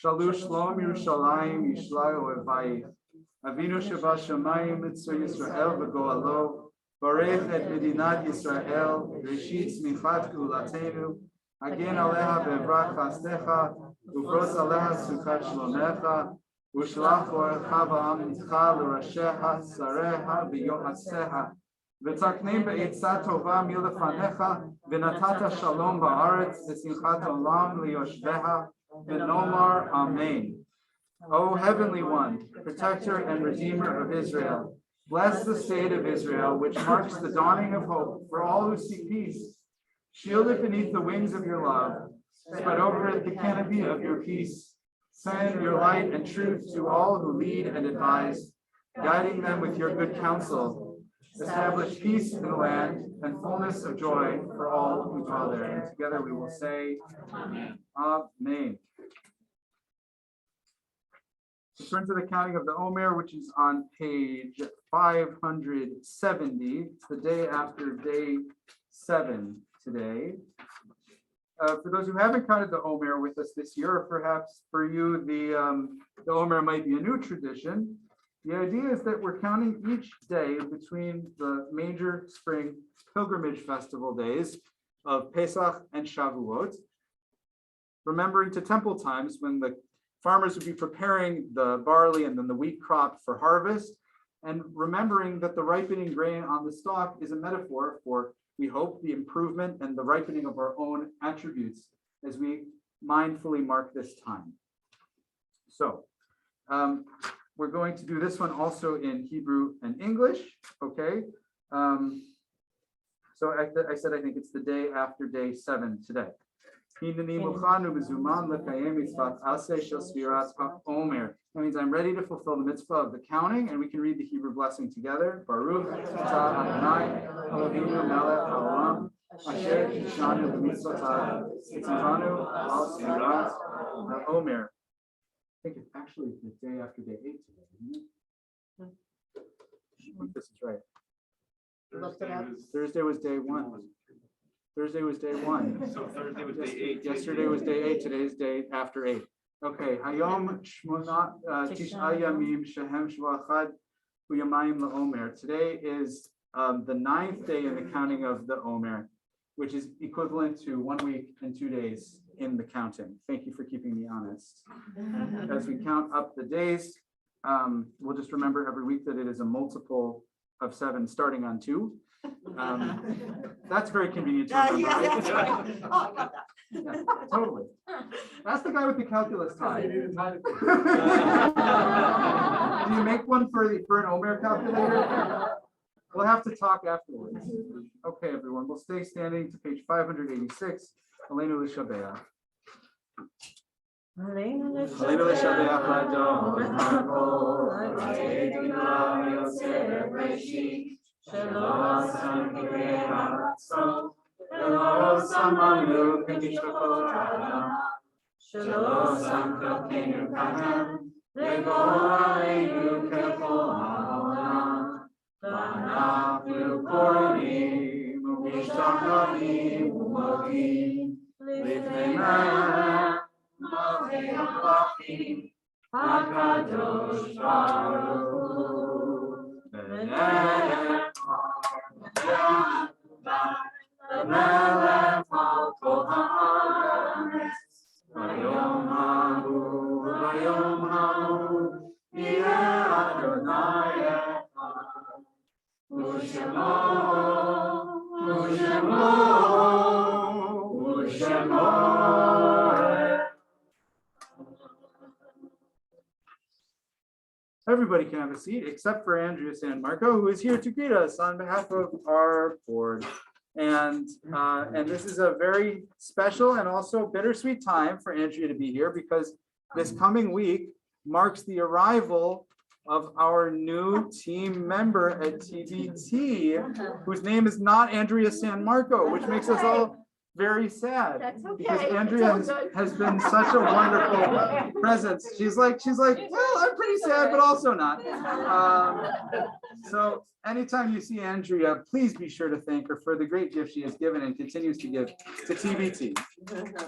Shalu Shalom Yerushalayim Yishlayu Evayim. Avinu Sheba Shamayim Mitzvah Yisrael V'Goalo. Barech et Medinat Yisrael. Reshit Tzmichat Geulatenu. Hagen Aleha Bevrach Chasdecha. Ufros Aleha Sukat Shlomecha. Ushlach Orecha Ba'am Nitcha L'Rasheha Sareha V'Yoaseha. V'taknem be'etzah tova milefanecha, v'natata shalom ba'aretz, v'simchat olam liyoshveha, v'nomar amen. O Heavenly One, Protector and Redeemer of Israel, bless the state of Israel, which marks the dawning of hope for all who seek peace. Shield it beneath the wings of your love. Spread over it the canopy of your peace. Send your light and truth to all who lead and advise, guiding them with your good counsel. Establish peace in the land and fullness of joy for all who dwell there. And together we will say, Amen. Amen. Turn to the counting of the Omer, which is on page 570. It's the day after day 7 today. For those who haven't counted the Omer with us this year, or perhaps for you, the Omer might be a new tradition. The idea is that we're counting each day between the major spring pilgrimage festival days of Pesach and Shavuot, remembering to temple times when the farmers would be preparing the barley and then the wheat crop for harvest, and remembering that the ripening grain on the stalk is a metaphor for, we hope, the improvement and the ripening of our own attributes as we mindfully mark this time. So we're going to do this one also in Hebrew and English, okay? So I said I think it's the day after day 7 today. That means I'm ready to fulfill the mitzvah of the counting, and we can read the Hebrew blessing together. Baruch atah Adonai Eloheinu melech haolam asher kishanu b'mitzvotav v'tzivanu al sfirat ha'omer. I think it's actually the day after day 8 today, isn't it? I think this is right. Thursday was day 1. Thursday was day 1. So Thursday was day 8. Yesterday was day 8. Today is day after 8. Okay. Hayom shmona tisha yamim shehem shva echad u'yamayim la'omer. Today is the 9th day in the counting of the Omer, which is equivalent to 1 week and 2 days in the counting. Thank you for keeping me honest. As we count up the days, we'll just remember every week that it is a multiple of 7 starting on 2. That's very convenient to remember. Yeah, Right? that's right. Oh, I got that. Yeah, totally. That's the guy with the calculus tie. Do you make one for an Omer calculator? We'll have to talk afterwards. Okay, everyone, we'll stay standing to page 586. Aleinu l'shabeach. Aleinu l'shabeach l'adon. Shalom samanu k'tishvakot ha'adam. Shalom samkakenu kahem. Levo aleinu kefol ha'olam. V'anachnu korim u'mishtachavim u'modim. Lifnei Melech Malchei HaMelachim HaKadosh Baruch Hu. Melech Melech al kol haaretz. Vayom hahu yeh Adonai echad. U'shemo Everybody can have a seat except for Andrea San Marco, who is here to greet us on behalf of our board. And this is a very special and also bittersweet time for Andrea to be here, because this coming week marks the arrival of our new team member at TBT, whose name is not Andrea San Marco, which makes us all very sad. That's okay. Because Andrea has been such a wonderful presence. She's like, well, I'm pretty sad, but also not. So anytime you see Andrea, please be sure to thank her for the great gift she has given and continues to give to TBT.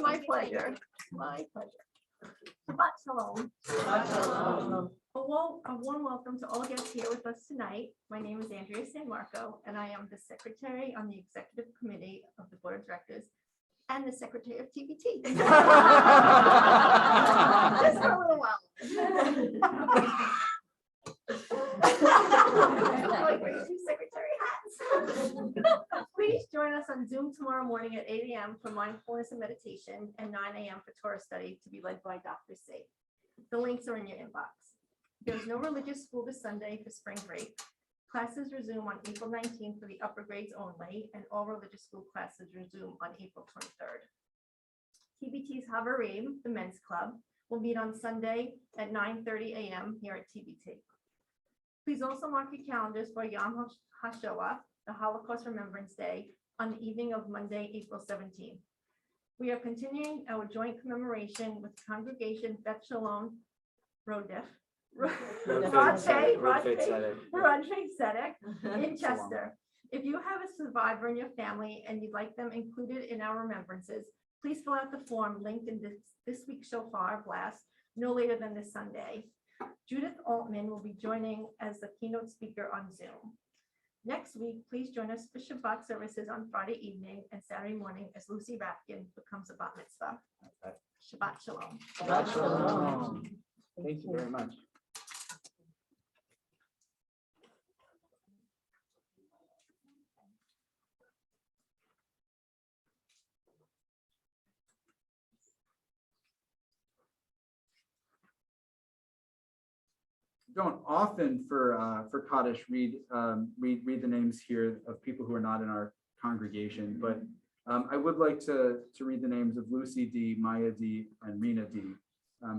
My pleasure. My pleasure. Shabbat shalom. A warm welcome to all guests here with us tonight. My name is Andrea San Marco, and I am the secretary on the executive committee of the board of directors and the secretary of TBT. Just for a little while. Like we're 2 secretary hats. Please join us on Zoom tomorrow morning at 8 a.m. for mindfulness and meditation, and 9 a.m. for Torah study to be led by Dr. C. The links are in your inbox. There's no religious school this Sunday for spring break. Classes resume on April 19th for the upper grades only, and all religious school classes resume on April 23rd. TBT's Havarim, the men's club, will meet on Sunday at 9:30 a.m. here at TBT. Please also mark your calendars for Yom HaShoah, the Holocaust Remembrance Day, on the evening of Monday, April 17th. We are continuing our joint commemoration with Congregation Beth Shalom Rodef Rodney Sedek in Chester. If you have a survivor in your family and you'd like them included in our remembrances, please fill out the form linked in this week's shofar blast no later than this Sunday. Judith Altman will be joining as the keynote speaker on Zoom. Next week, please join us for Shabbat services on Friday evening and Saturday morning as Lucy Rapkin becomes a bat mitzvah. Shabbat shalom. Shabbat shalom. Thank you very much. Don't often for Kaddish read the names here of people who are not in our congregation, but I would like to read the names of Lucy D, Maya D, and Rena D,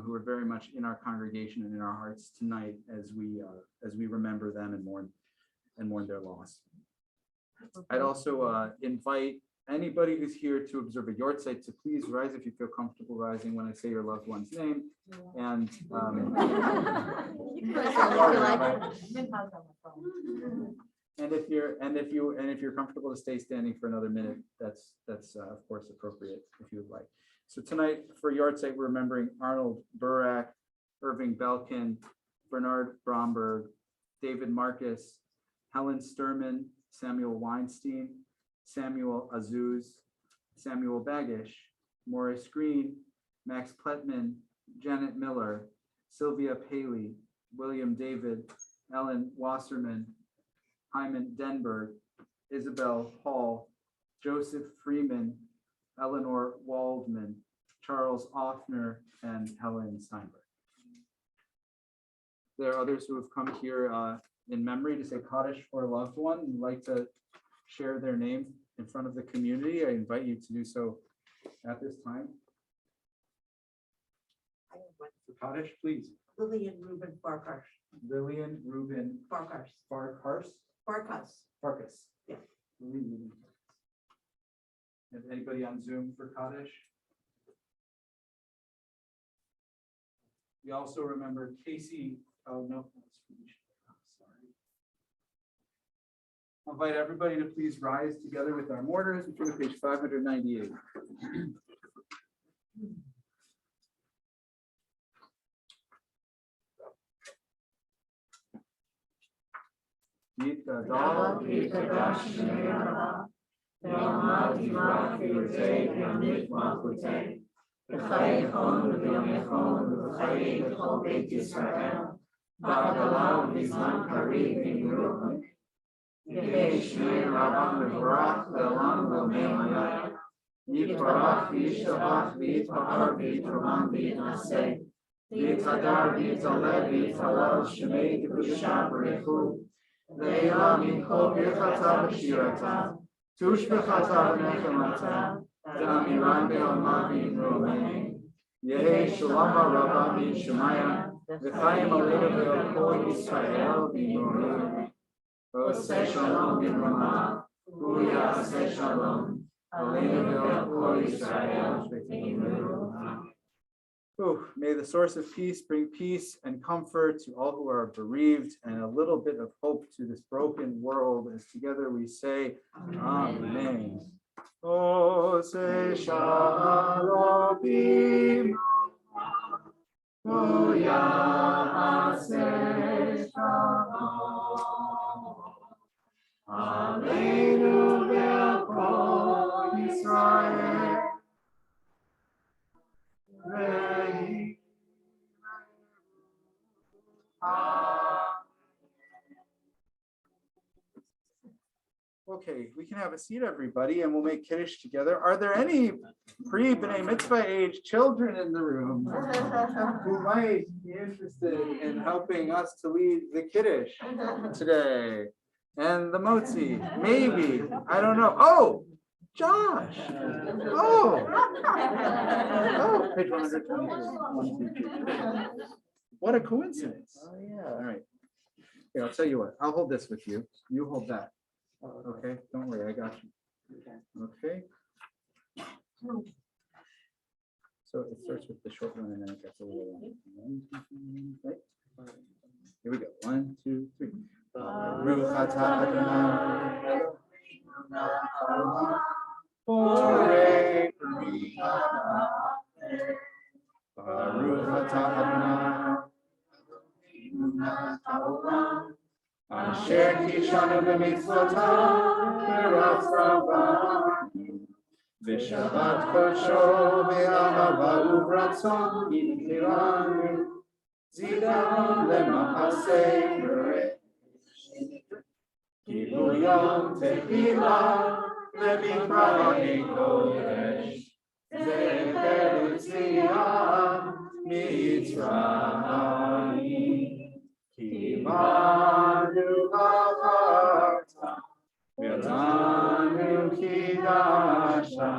who are very much in our congregation and in our hearts tonight as we remember them and mourn their loss. I'd also invite anybody who's here to observe a yortzeit to please rise if you feel comfortable rising when I say your loved one's name. And if you're comfortable to stay standing for another minute, that's of course appropriate if you would like. So tonight for yortzeit, we're remembering Arnold Burak, Irving Belkin, Bernard Bromberg, David Marcus, Helen Sturman, Samuel Weinstein, Samuel Azuz, Samuel Bagish, Morris Green, Max Pletman, Janet Miller, Sylvia Paley, William David, Ellen Wasserman, Hyman Denberg, Isabel Hall, Joseph Freeman, Eleanor Waldman, Charles Offner, and Helen Steinberg. There are others who have come here in memory to say Kaddish for a loved one and like to share their name in front of the community. I invite you to do so at this time. For Kaddish, please. Lillian Rubin Farkas. Lillian Rubin Farkas. Farkas. Farkas. Farkas. Yeah. Lillian Rubin Farkas. Is anybody on Zoom for Kaddish? We also remember Casey. Oh no, that's Felicia. Sorry. I'll invite everybody to please rise together with our mortars and turn to page 598. Yehi Shalama Rabba Min Shemaya, V'chaim Aleinu V'Kol Yisrael B'Moreh, Oseh Shalom B'Rama, Hu Yaseh Shalom, Aleinu V'Kol Yisrael B'Moreh. May the source of peace bring peace and comfort to all who are bereaved and a little bit of hope to this broken world as together we say, Amen. Oseh Shalom B'Moreh, Hu Yaseh Shalom, Aleinu V'Kol Yisrael. Okay, we can have a seat, everybody, and we'll make Kiddush together. Are there any pre-B'nai Mitzvah age children in the room who might be interested in helping us to lead the Kiddush today? And the Motzi, maybe, I don't know. Oh, Josh. Oh, page 122. What a coincidence. Oh, yeah. All right. Here, I'll tell you what. I'll hold this with you. You hold that. Okay, don't worry, I got you. Okay. So it starts with the short one and then it gets a little long. Right? Here we go. 1, 2, 3. Baruch atah Adonai borei peri Baruch atah Adonai asher kishanu b'mitzvotav v'ratzavanu v'shabbat kodsho v'ahava u'ratzon yitkiranu zikaron lema'aseh Kibu yom tefilah le'mikra'ei kodesh ze'efer tziyah mitzrayim kibanu havarta v'yatanu kidasha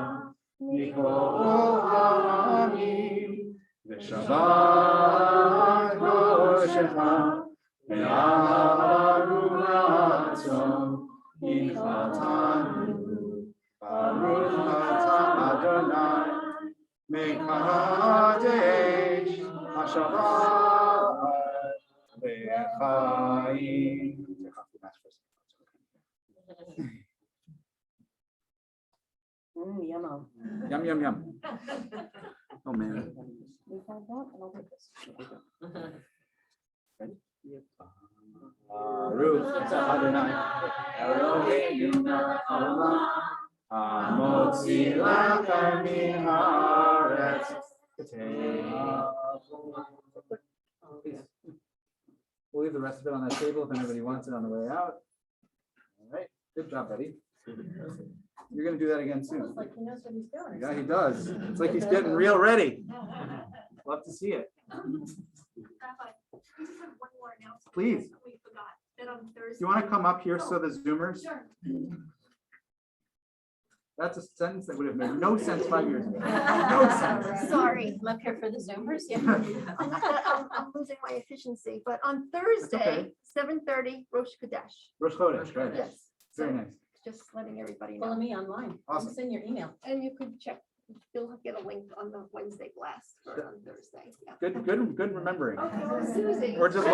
mikol ha'amim v'shabbat koshecha ve'ahavu ratzon inchatanu Baruch atah Adonai mekadesh hashavat ve'chaim. Yum, yum, yum. Oh, man. Baruch atah Adonai Eloheinu melech haolam hamotzi lachem min haaretz Please. We'll leave the rest of it on that table if anybody wants it on the way out. All right, good job, buddy. You're gonna do that again soon. Like he knows what he's doing. Yeah, he does. It's like he's getting real ready. Love to see it. Rabbi, we just have one more announcement. Please. We forgot that on Thursday. You want to come up here so the Zoomers? Sure. That's a sentence that would have made no sense 5 years ago. No sense. Sorry. I'm up here for the Zoomers, yeah. I'm losing my efficiency, but on Thursday, 7:30, Rosh Chodesh. Rosh Chodesh, right? Yes. Very So nice. just letting everybody Follow know. me online. Awesome. Send your email. And you could check, you'll get a link on the Wednesday blast for on Thursday. Yeah. Good remembering. Okay, Susie. Or did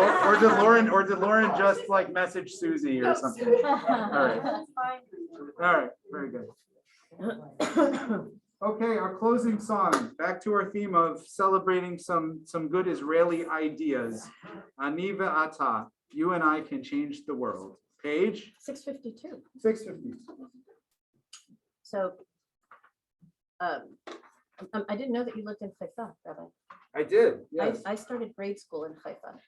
Lauren just like message Susie or something? right. That's fine. All right, very good. Okay, our closing song. Back to our theme of celebrating some good Israeli ideas. Ani ve'ata, you and I can change the world. Page 652. 650. So, I didn't know that you lived in Haifa, Rabbi. I did. Yes. I started grade school in Haifa,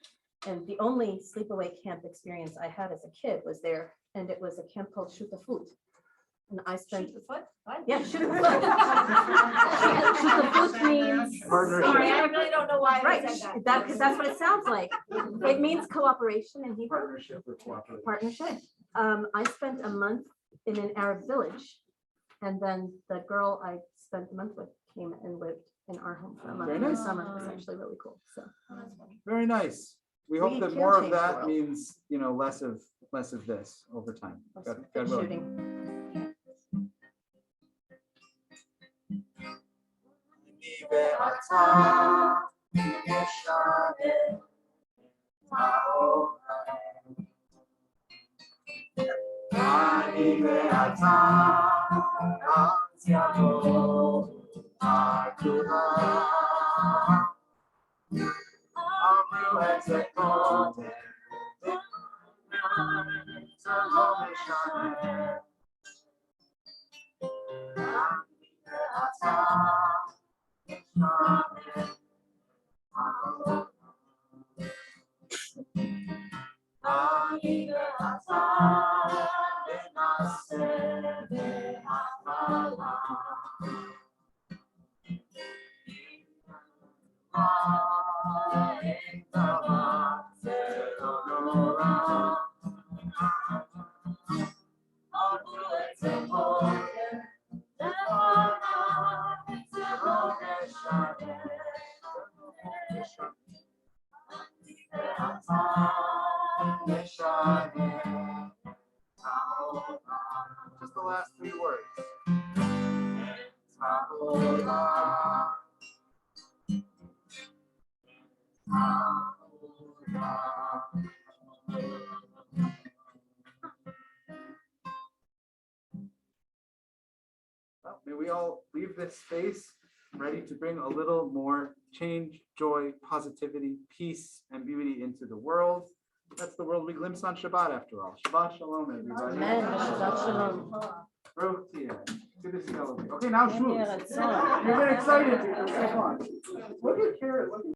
and the only sleepaway camp experience I had as a kid was there, and it was a camp called Shutafut. And I spent, yeah, Shutafut. Shutafut means, Partnership. Sorry, I really don't know why I right, said that. because that's what it sounds like. It means cooperation in Hebrew. Partnership or cooperative. Partnership. I spent a month in an Arab village, and then the girl I spent the month with came and lived in our home for a month Very in the nice. summer. It was actually really cool. So Very nice. We hope We that can more of change the that world. means, less of this over time. God good willing. shooting. Just the last 3 words. Well, may we all leave this space ready to bring a little more change, joy, positivity, peace, and beauty into the world. That's the world we glimpse on Shabbat after all. Shabbat shalom, everybody. Amen. Shabbat shalom. Baruch Tiyah. Good to see all of you. Okay, now shmooze. You've been excited. Come on. Look at Karen. Look at